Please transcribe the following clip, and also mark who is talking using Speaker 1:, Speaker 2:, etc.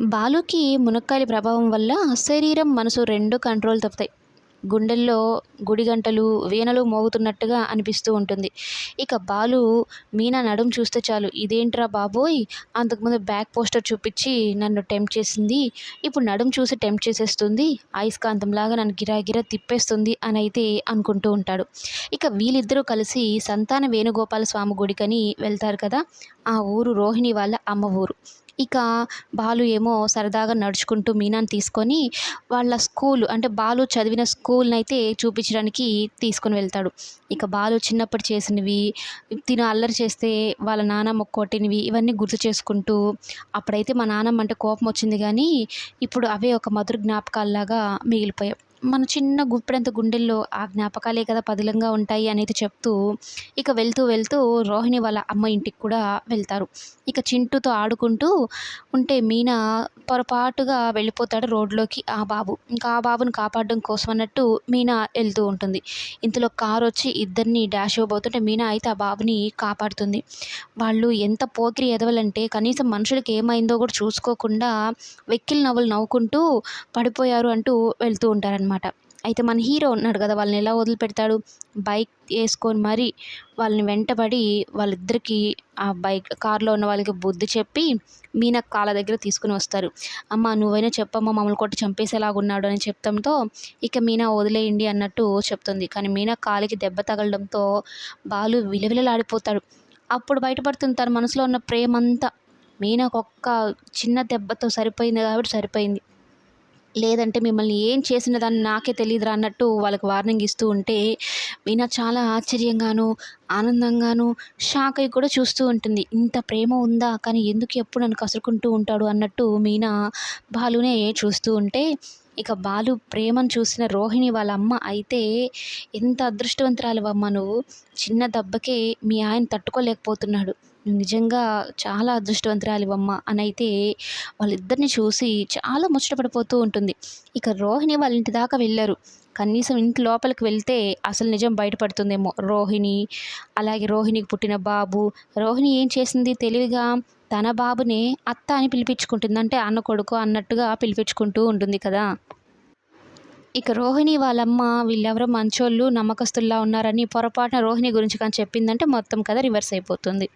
Speaker 1: బాలుకి మునక్కాయల ప్రభావం వల్ల శరీరం, మనసు 2 కంట్రోల్ తప్పుతాయి. గుండెల్లో గుడిగంటలు, వీణలు మోగుతున్నట్టుగా అనిపిస్తూ ఉంటుంది. ఇక బాలు మీనా నడుము చూస్తే చాలు, ఇదేంట్రా బాబోయ్! అంతకుముందు బ్యాక్ పోస్టర్ చూపిచ్చి నన్ను టెంప్ట్ చేసింది. ఇప్పుడు నడుము చూసి టెంప్ట్ చేసేస్తుంది. అయస్కాంతంలాగా నన్ను గిరాగిరా తిప్పేస్తుంది అనైతే అనుకుంటూ ఉంటాడు. ఇక వీళ్ళిద్దరూ కలిసి సంతాన వేణుగోపాల స్వామి గుడికని వెళ్తారు కదా! ఆ ఊరు రోహిణి వాళ్ళ అమ్మ ఊరు. ఇక బాలు ఏమో సరదాగా నడుచుకుంటూ మీనాని తీసుకొని వాళ్ళ స్కూలు అంటే బాలు చదివిన స్కూల్‌నైతే చూపించడానికి తీసుకొని వెళ్తాడు. ఇక బాలు చిన్నప్పుడు చేసినవి, తిను అల్లరి చేస్తే వాళ్ళ నానమ్మ కొట్టినవి ఇవన్నీ గుర్తు చేసుకుంటూ, అప్పుడైతే మా నానమ్మ అంటే కోపం వచ్చింది గానీ, ఇప్పుడు అవే ఒక మధుర జ్ఞాపకాల్లాగా మిగిలిపోయాయి. మన చిన్న గుప్పెడంత గుండెల్లో ఆ జ్ఞాపకాలే కదా పదిలంగా ఉంటాయి అనేది చెప్తూ, ఇక వెళ్తూ వెళ్తూ రోహిణి వాళ్ళ అమ్మ ఇంటికి కూడా వెళ్తారు. ఇక చింటూతో ఆడుకుంటూ ఉంటే మీనా పొరపాటుగా వెళ్ళిపోతాడు రోడ్లోకి ఆ బాబు. ఇంకా ఆ బాబుని కాపాడడం కోసం అన్నట్టు మీనా వెళ్తూ ఉంటుంది. ఇంతలో కారొచ్చి ఇద్దరిని డాష్ ఇవ్వబోతుంటే మీనా అయితే ఆ బాబుని కాపాడుతుంది. వాళ్ళు ఎంత పోకిరి ఎదవలంటే కనీసం మనుషులకి ఏమైందో కూడా చూసుకోకుండా వెక్కిలి నవ్వులు నవ్వుకుంటూ పడిపోయారు అంటూ వెళ్తూ ఉంటారనమాట. అయితే మన హీరో ఉన్నాడు కదా! వాళ్ళని ఎలా వదిలిపెడతాడు? బైక్ ఏసుకొని మరీ వాళ్ళని వెంటబడి వాళ్ళిద్దరికీ ఆ కార్‌లో ఉన్న వాళ్ళకి బుద్ధి చెప్పి మీనా కాళ్ళ దగ్గర తీసుకొని వస్తారు. "అమ్మ నువ్వైనా చెప్పమ్మా మమ్మల్ని కొట్టి చంపేసేలాగున్నాడు" అని చెప్తంతో ఇక మీనా వదిలేయండి అన్నట్టు చెప్తుంది. కానీ మీనా కాలికి దెబ్బ తగలడంతో బాలు విలవిలలాడిపోతాడు. అప్పుడు బయటపడుతుంది తన మనసులో ఉన్న ప్రేమంతా. మీనాకొక్క చిన్న దెబ్బతో సరిపోయింది కాబట్టి సరిపోయింది. లేదంటే మిమ్మల్ని ఏం చేసిన దాన్ని నాకే తెలీదురా అన్నట్టు వాళ్ళకి వార్నింగ్ ఇస్తూ ఉంటే, మీనా చాలా ఆశ్చర్యంగాను, ఆనందంగాను, షాక్ అయ్యి కూడా చూస్తూ ఉంటుంది. ఇంత ప్రేమ ఉందా? కానీ ఎందుకు ఎప్పుడు నన్ను కసురుకుంటూ ఉంటాడు అన్నట్టు మీనా బాలునే చూస్తూ ఉంటే, ఇక బాలు ప్రేమను చూసిన రోహిణి వాళ్ళ అమ్మ అయితే, ఎంత అదృష్టవంతురాలివమ్మా నువ్వు. చిన్న దెబ్బకే మీ ఆయన తట్టుకోలేకపోతున్నాడు. నువ్వు నిజంగా చాలా అదృష్టవంతురాలివమ్మా అనైతే వాళ్ళిద్దరిని చూసి చాలా ముచ్చట పడిపోతూ ఉంటుంది. ఇక రోహిణి వాళ్ళ ఇంటి దాకా వెళ్లారు. కనీసం ఇంటి లోపలికి వెళ్తే అసలు నిజం బయటపడుతుందేమో. రోహిణి, అలాగే రోహిణికి పుట్టిన బాబు. రోహిణి ఏం చేసింది తెలివిగా తన బాబునే అత్త అని పిలిపించుకుంటుంది. అంటే అన్న కొడుకు అన్నట్టుగా పిలిపించుకుంటూ ఉంటుంది కదా! ఇక రోహిణి వాళ్ళమ్మ వీళ్ళెవరో మంచోళ్ళు, నమ్మకస్తుల్లా ఉన్నారని పొరపాటున రోహిణి గురించి కానీ చెప్పిందంటే మొత్తం కథ రివర్స్ అయిపోతుంది.